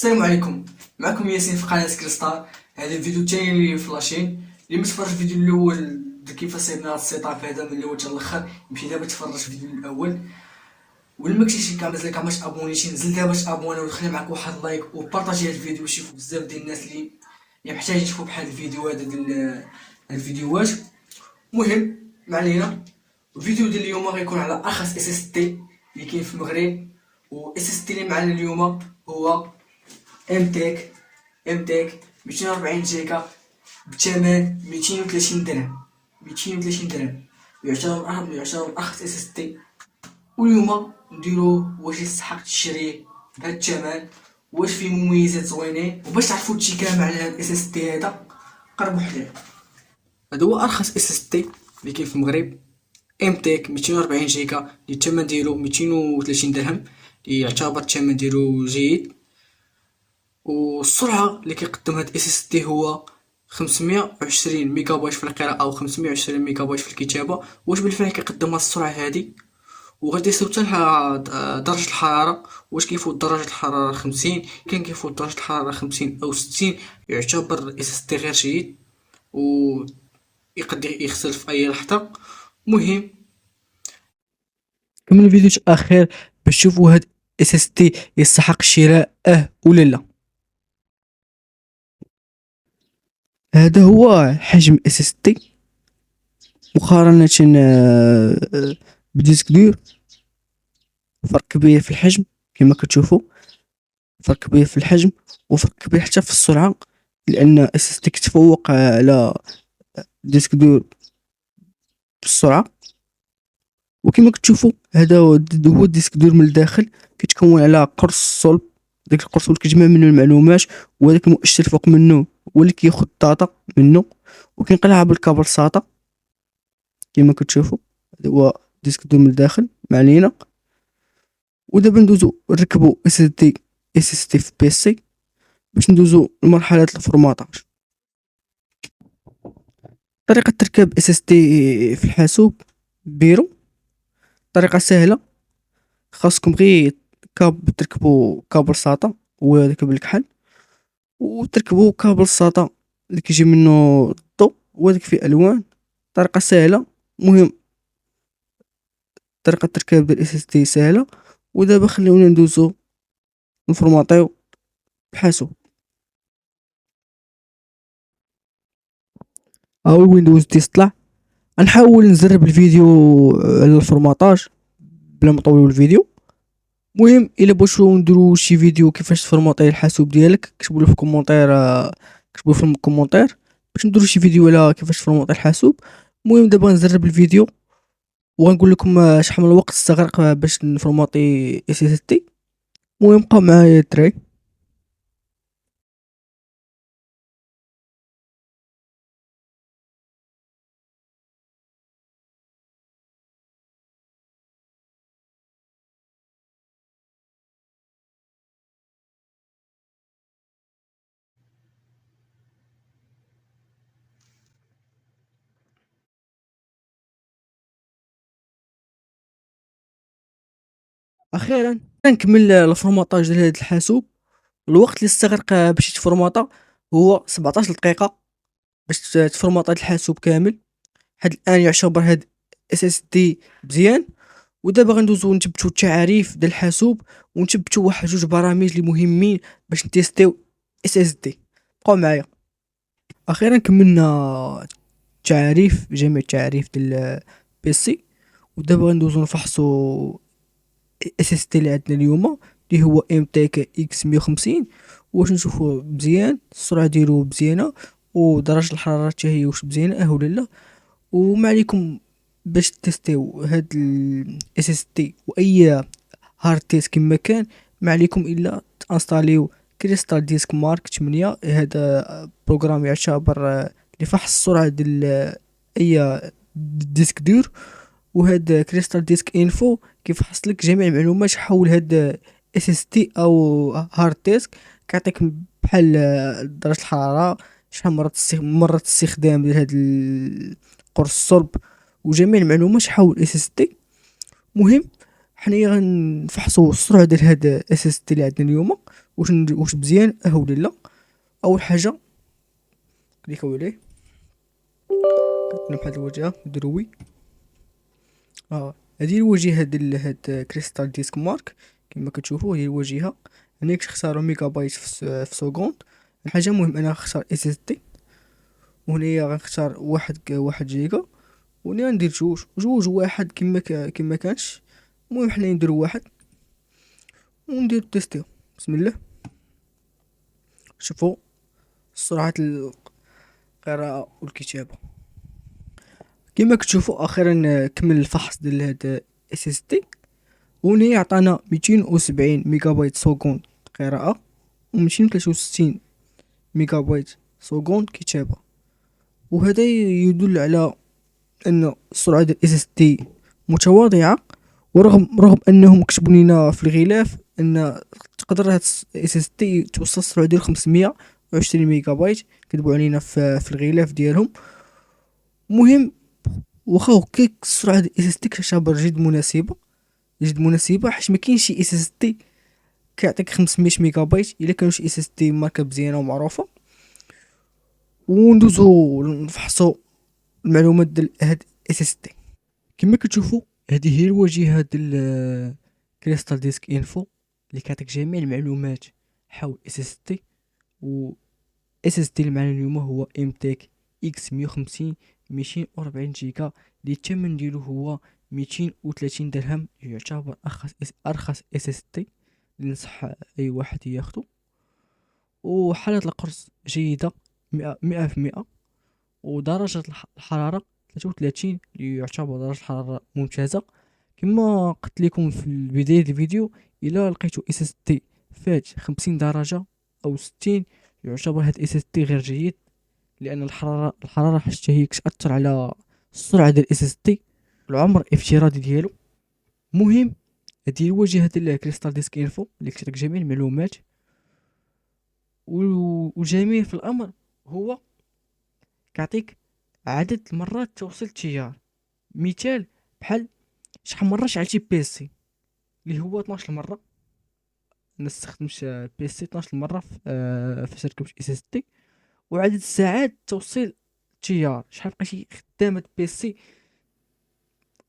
السلام عليكم. معكم ياسين في قناة كريستال. هذا الفيديو الثاني في لاشين. اللي ما تفرج الفيديو الاول كيف صيبنا هاد السيت اب هذا من الاول حتى الاخر، يمشي دابا تفرج في الفيديو الاول. واللي ما كنتيش مازال ما تابونيش، نزل دابا تابونا ودخل معك واحد لايك وبارطاجي هاد الفيديو. شوفوا بزاف ديال الناس اللي محتاجين يشوفوا بحال الفيديو هذا ديال هاد الفيديوهات. المهم ما علينا. الفيديو ديال اليوم غيكون على ارخص اس اس تي اللي كاين في المغرب. و اس اس تي اللي معنا اليوم هو ام تيك 240 جيجا بثمن 230 درهم. 230 درهم يعتبر ارخص اس اس تي. واليوم نديرو واش يستحق تشريه بهاد الثمن، واش فيه مميزات زوينين. وباش تعرفوا هادشي كامل على هاد الاس اس تي هذا قربوا حدايا. هذا هو ارخص اس اس تي اللي كاين في المغرب، ام تيك 240 جيجا اللي الثمن ديالو 230 درهم، اللي يعتبر الثمن ديالو جيد. والسرعه اللي كيقدم هاد اس اس تي هو 520 ميجا بايت في القراءه او 520 ميجا بايت في الكتابه. واش بالفعل كيقدم هاد السرعه هادي؟ وغادي يساو حتى درجه الحراره. واش كيفوت درجه الحراره 50؟ كان كيفوت درجه الحراره 50 او 60 يعتبر اس اس تي غير جيد، و يقدر يخسر في اي لحظه. مهم كمل الفيديو الاخير باش تشوفوا هاد اس اس تي يستحق الشراء ولا لا. هذا هو حجم اس اس تي مقارنة بديسك دور. فرق كبير في الحجم كما كتشوفوا، فرق كبير في الحجم وفرق كبير حتى في السرعة، لأن اس اس تي كتفوق على ديسك دور بالسرعة. وكما كتشوفوا هذا هو الديسك دور من الداخل، كيتكون على قرص صلب. داك القرص اللي كتجمع منه المعلومات، وهذاك المؤشر فوق منه هو اللي كياخد الداتا منه وكينقلها بالكابل ساتا كما كتشوفوا. هذا هو ديسك دور من الداخل ما علينا. ودابا ندوزو نركبو اس اس تي في بي سي باش ندوزو لمرحلة الفورماطاج. طريقة تركيب اس اس تي في الحاسوب بيرو طريقة سهلة. خاصكم غير تركبوا كابل ساتا وهذاك بالكحل، وتركبوا كابل ساتا اللي كيجي منه الضوء وهذاك فيه الوان. طريقة سهلة. مهم طريقة تركيب ديال اس اس تي سهلة. ودابا خليونا ندوزو نفورماطيو الحاسوب. هاو ويندوز 10 طلع. غنحاول نزرب الفيديو على الفورماطاج بلا ما نطولوا الفيديو. المهم الا بغيتو نديرو شي فيديو كيفاش تفورماطي الحاسوب ديالك، كتبوا لي في الكومونتير، كتبوا في الكومونتير باش نديرو شي فيديو على كيفاش تفورماطي الحاسوب. المهم دابا نزرب الفيديو وغنقول لكم شحال من الوقت استغرق باش نفورماطي اس اس تي. المهم بقاو معايا الدراري. اخيرا نكمل الفورماطاج ديال هذا الحاسوب. الوقت اللي استغرق باش يتفورماطا هو 17 دقيقة باش تفورماطا الحاسوب كامل. حد الان يعتبر هاد اس اس دي مزيان. ودابا غندوزو نثبتو التعاريف ديال الحاسوب ونثبتو واحد جوج برامج اللي مهمين باش نتيستيو اس اس دي. بقاو معايا. اخيرا كملنا جميع التعاريف ديال بي سي. ودابا غندوزو نفحصو اس اس تي اللي عندنا اليوم اللي هو ام تيك اكس 150. واش نشوفوه مزيان، السرعه ديالو مزيانه، ودرجه الحراره حتى هي واش مزيانه ولا لا. وما عليكم باش تيستيو هاد الاس اس تي واي هارد ديسك كما كان، ما عليكم الا تانستاليو كريستال ديسك مارك 8. هذا بروغرام يعتبر لفحص السرعه ديال اي ديسك دور. وهذا كريستال ديسك انفو كيفحص لك جميع المعلومات حول هاد اس اس تي او هارد ديسك. كيعطيك بحال درجه الحراره، شحال مرة استخدام ديال هاد القرص الصلب، وجميع المعلومات حول اس اس تي. مهم حنايا غنفحصوا السرعه ديال هاد اس اس تي اللي عندنا اليوم. واش مزيان ولا لا. اول حاجه كليكاو عليه، كتكون بحال الواجهه دروي. هذه الواجهه ديال هاد كريستال ديسك مارك كما كتشوفوا، هي الواجهه. هنا كتختاروا ميجا بايت في سكوند. حاجه مهم انا غنختار اس اس دي، وهنايا غنختار واحد جيجا، وهنا ندير جوج واحد كما كانش. المهم حنا نديرو واحد وندير تيستيو. بسم الله. شوفوا سرعه القراءه والكتابه كما كتشوفوا. اخيرا كمل الفحص ديال هاد اس اس دي، وهنا عطانا 270 ميجا بايت سكوند قراءه و 263 ميجا بايت سكوند كتابه. وهذا يدل على ان السرعه ديال اس اس دي متواضعه، ورغم انهم كتبوا لنا في الغلاف ان تقدر هاد اس اس دي توصل السرعه ديال 520 ميجا بايت، كتبوا علينا في الغلاف ديالهم. مهم واخا هكاك السرعه ديال اس اس دي كتعتبر جد مناسبه، حيت ما كاينش شي اس اس دي كيعطيك 500 ميجا بايت الا كانوا شي اس اس دي ماركه مزيانه ومعروفه. وندوزو نفحصو المعلومات ديال هاد اس اس دي. كما كتشوفوا هذه هي الواجهه ديال كريستال ديسك انفو اللي كتعطيك جميع المعلومات حول اس اس دي. و اس اس دي اللي معنا اليوم هو ام تك اكس 150 240 جيجا، اللي الثمن ديالو هو 230 درهم. يعتبر ارخص اس اس دي اللي نصح اي واحد ياخذه. وحالة القرص جيدة 100%. ودرجة الحرارة 33، اللي يعتبر درجة حرارة ممتازة. كما قلت لكم في بداية الفيديو، إلا لقيتو اس اس دي فات 50 درجة أو 60 يعتبر هاد اس اس دي غير جيد، لأن الحرارة حتى هي كتأثر على السرعة ديال اس اس دي، العمر الافتراضي ديالو. مهم هذه الواجهة ديال كريستال ديسك انفو اللي كتعطيك جميع المعلومات. والجميل في الأمر هو كيعطيك عدد المرات توصيل التيار. مثال بحال شحال مرة شعلتي بيسي اللي هو 12 مرة. انا استخدمت بيسي 12 مرة فاش ركبت اس اس دي. وعدد الساعات توصيل التيار، شحال بقيتي خدامة بيسي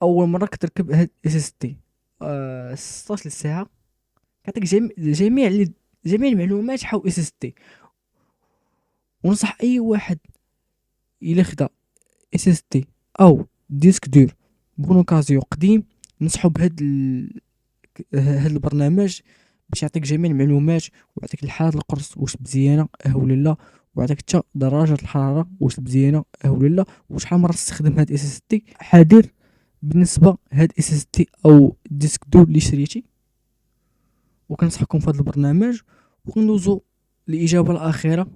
اول مرة كتركب هاد اس اس دي. 16 ساعة. كيعطيك جميع المعلومات حول اس اس دي. ونصح اي واحد الا خدا اس اس دي او ديسك دور بونوكازيو قديم، نصحو هاد البرنامج باش يعطيك جميع المعلومات، ويعطيك الحالة القرص واش مزيانة ولا لا، ويعطيك حتى درجة الحرارة واش مزيانة ولا لا، وشحال مرة تستخدم هاد اس اس دي. حذر بالنسبة هاد اس اس دي او ديسك دور اللي شريتي. وكنصحكم في هاد البرنامج. وندوزو الإجابة الأخيرة،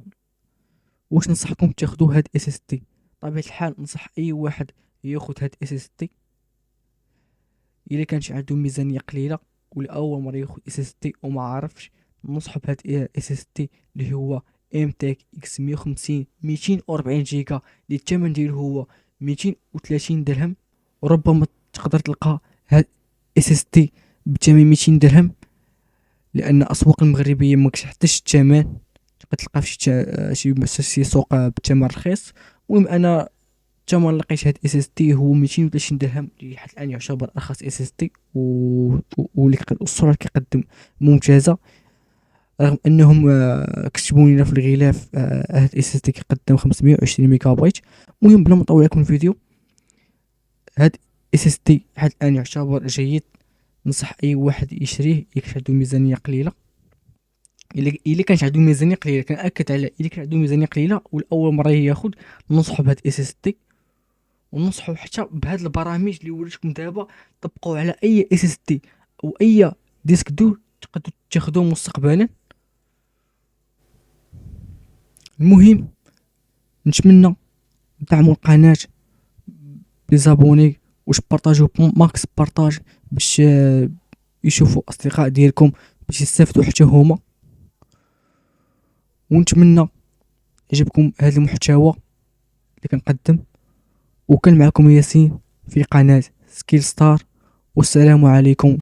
واش ننصحكم تاخدو هاد اس اس دي. طبيعة الحال ننصح اي واحد ياخد هاد اس اس دي الا كانش عنده ميزانيه قليله ولا اول مره ياخد اس اس دي وما عارفش. ننصحو بهاد اس اس دي اللي هو ام تك اكس 150 240 جيجا، اللي الثمن ديالو هو 230 درهم. وربما تقدر تلقى هاد اس اس دي بثمن 200 درهم، لان الاسواق المغربيه ما كتحطش الثمن. تقدر تلقى في شي سوق بالثمن رخيص. المهم انا الثمن لقيت هاد اس اس دي هو 230 درهم، اللي حتى الان يعتبر ارخص اس اس دي. والسرعه اللي كيقدم ممتازه، رغم انهم كتبوا لنا في الغلاف هاد اس اس دي كيقدم 520 ميجا بايت. المهم بلا ما نطول لكم الفيديو، هاد اس اس دي حتى الان يعتبر جيد. نصح اي واحد يشريه الا كانت عنده ميزانيه قليله. الا كانت عنده ميزانيه قليله، كنأكد على الا كان عنده ميزانيه قليله والاول مره ياخذ، ننصحو بهاد اس اس دي. وننصحوا حتى بهاد البرامج اللي وريتكم دابا، طبقوا على اي اس اس دي او اي ديسك دور تقدروا تاخذوه مستقبلا. المهم نتمنى دعموا القناه بزابوني، واش بارطاجيو ماكس بارطاج باش يشوفوا اصدقاء ديالكم باش يستافدوا حتى هما. ونتمنى يعجبكم هذا المحتوى اللي كنقدم. وكان معكم ياسين في قناة سكيل ستار، والسلام عليكم